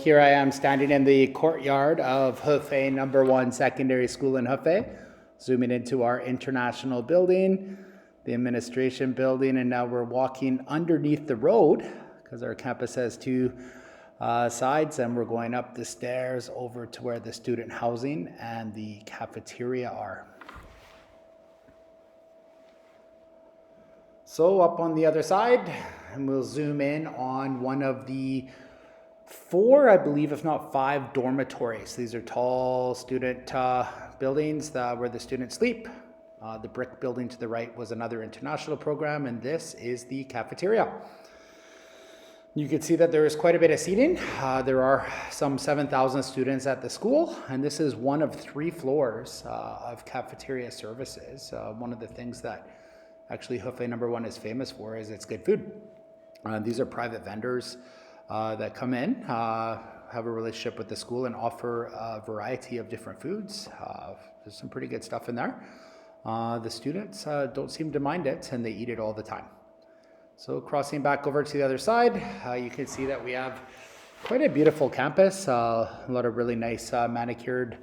here I am standing in the courtyard of Hefei #1 Secondary School in Hefei, zooming into our international building, the administration building, and now we're walking underneath the road because our campus has two sides, and we're going up the stairs over to where the student housing and the cafeteria are. So up on the other side, and we'll zoom in on one of the 4, I believe, if not 5 dormitories. These are tall student buildings where the students sleep. The brick building to the right was another international program, and this is the cafeteria. You can see that there is quite a bit of seating. There are some 7,000 students at the school, and this is one of 3 floors of cafeteria services. One of the things that actually Hefei #1 is famous for is its good food. These are private vendors that come in, have a relationship with the school, and offer a variety of different foods. There's some pretty good stuff in there. The students don't seem to mind it, and they eat it all the time. So crossing back over to the other side, you can see that we have quite a beautiful campus, a lot of really nice manicured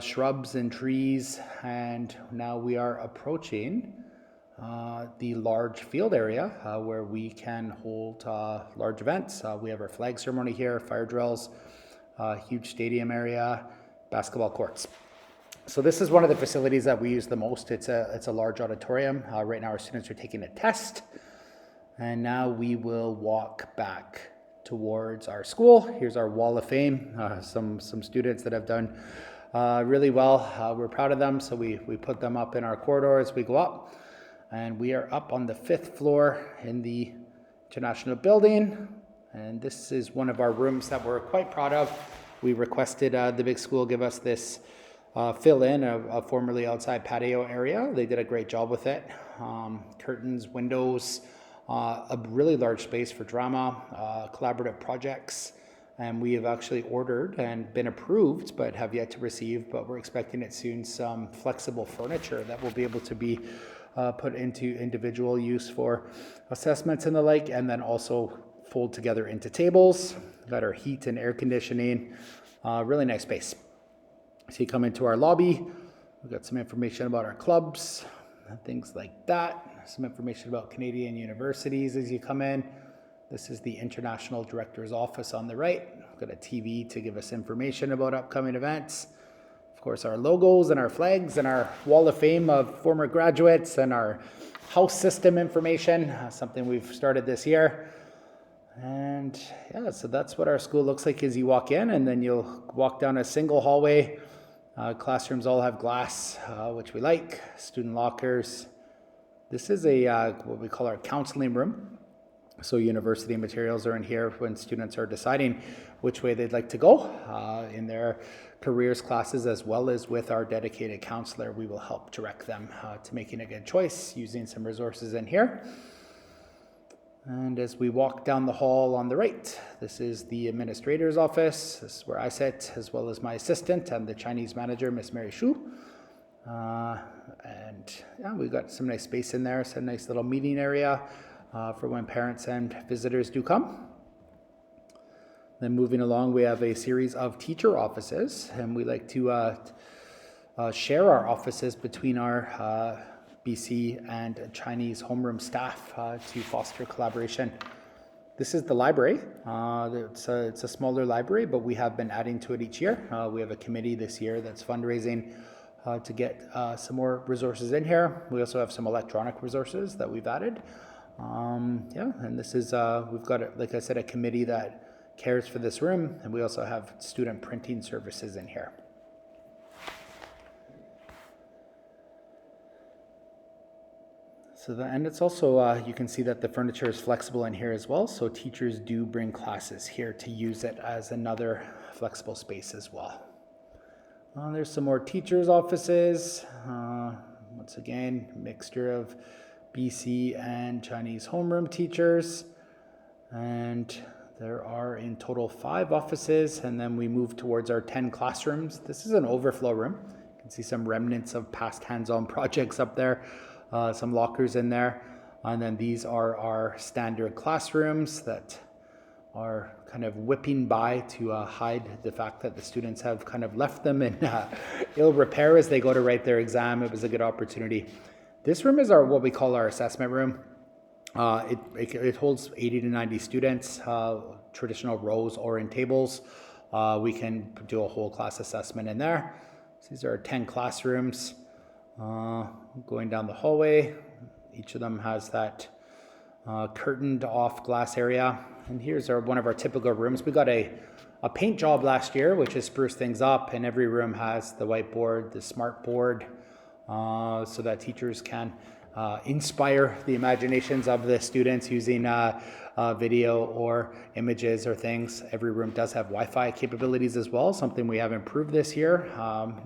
shrubs and trees, and now we are approaching the large field area where we can hold large events. We have our flag ceremony here, fire drills, huge stadium area, basketball courts. So this is one of the facilities that we use the most. It's a large auditorium. Right now our students are taking a test, and now we will walk back towards our school. Here's our wall of fame. Some students that have done really well. We're proud of them, so we put them up in our corridor as we go up. And we are up on the 5th floor in the international building. And this is one of our rooms that we're quite proud of. We requested the big school give us this fill-in, a formerly outside patio area. They did a great job with it. Curtains, windows, a really large space for drama, collaborative projects. And we have actually ordered and been approved, but have yet to receive, but we're expecting it soon, some flexible furniture that will be able to be put into individual use for assessments and the like, and then also fold together into tables that are heat and air conditioning. Really nice space. So you come into our lobby, we've got some information about our clubs, things like that. Some information about Canadian universities as you come in. This is the International Director's Office on the right. We've got a TV to give us information about upcoming events. Of course, our logos and our flags and our wall of fame of former graduates and our house system information, something we've started this year. And yeah, so that's what our school looks like as you walk in, and then you'll walk down a single hallway. Classrooms all have glass, which we like, student lockers. This is what we call our counseling room. So university materials are in here when students are deciding which way they'd like to go in their careers classes, as well as with our dedicated counselor. We will help direct them to making a good choice using some resources in here. And as we walk down the hall on the right, this is the administrator's office. This is where I sit, as well as my assistant and the Chinese manager, Miss Mary Shu. And yeah, we've got some nice space in there. It's a nice little meeting area for when parents and visitors do come. Then moving along, we have a series of teacher offices, and we like to share our offices between our BC and Chinese homeroom staff to foster collaboration. This is the library. It's a smaller library, but we have been adding to it each year. We have a committee this year that's fundraising to get some more resources in here. We also have some electronic resources that we've added. And this is, we've got, like I said, a committee that cares for this room, and we also have student printing services in here. And it's also, you can see that the furniture is flexible in here as well, so teachers do bring classes here to use it as another flexible space as well. There's some more teachers' offices. Once again, mixture of BC and Chinese homeroom teachers. And there are in total 5 offices, and then we move towards our 10 classrooms. This is an overflow room. You can see some remnants of past hands-on projects up there, some lockers in there. And then these are our standard classrooms that are kind of whipping by to hide the fact that the students have kind of left them in ill repair as they go to write their exam. It was a good opportunity. This room is what we call our assessment room. It holds 80 to 90 students, traditional rows or in tables. We can do a whole class assessment in there. So these are 10 classrooms. Going down the hallway, each of them has that curtained off glass area. And here's one of our typical rooms. We got a paint job last year, which has spruced things up, and every room has the whiteboard, the smart board, so that teachers can inspire the imaginations of the students using video or images or things. Every room does have Wi-Fi capabilities as well, something we have improved this year.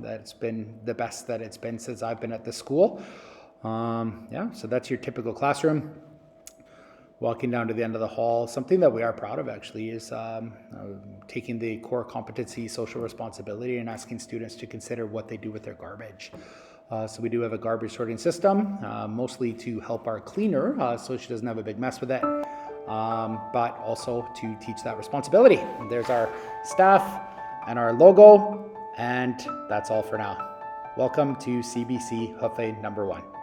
That's been the best that it's been since I've been at the school. So that's your typical classroom. Walking down to the end of the hall, something that we are proud of actually is taking the core competency, social responsibility, and asking students to consider what they do with their garbage. So we do have a garbage sorting system, mostly to help our cleaner so she doesn't have a big mess with it, but also to teach that responsibility. And there's our staff and our logo, and that's all for now. Welcome to CBC-Hefei #1.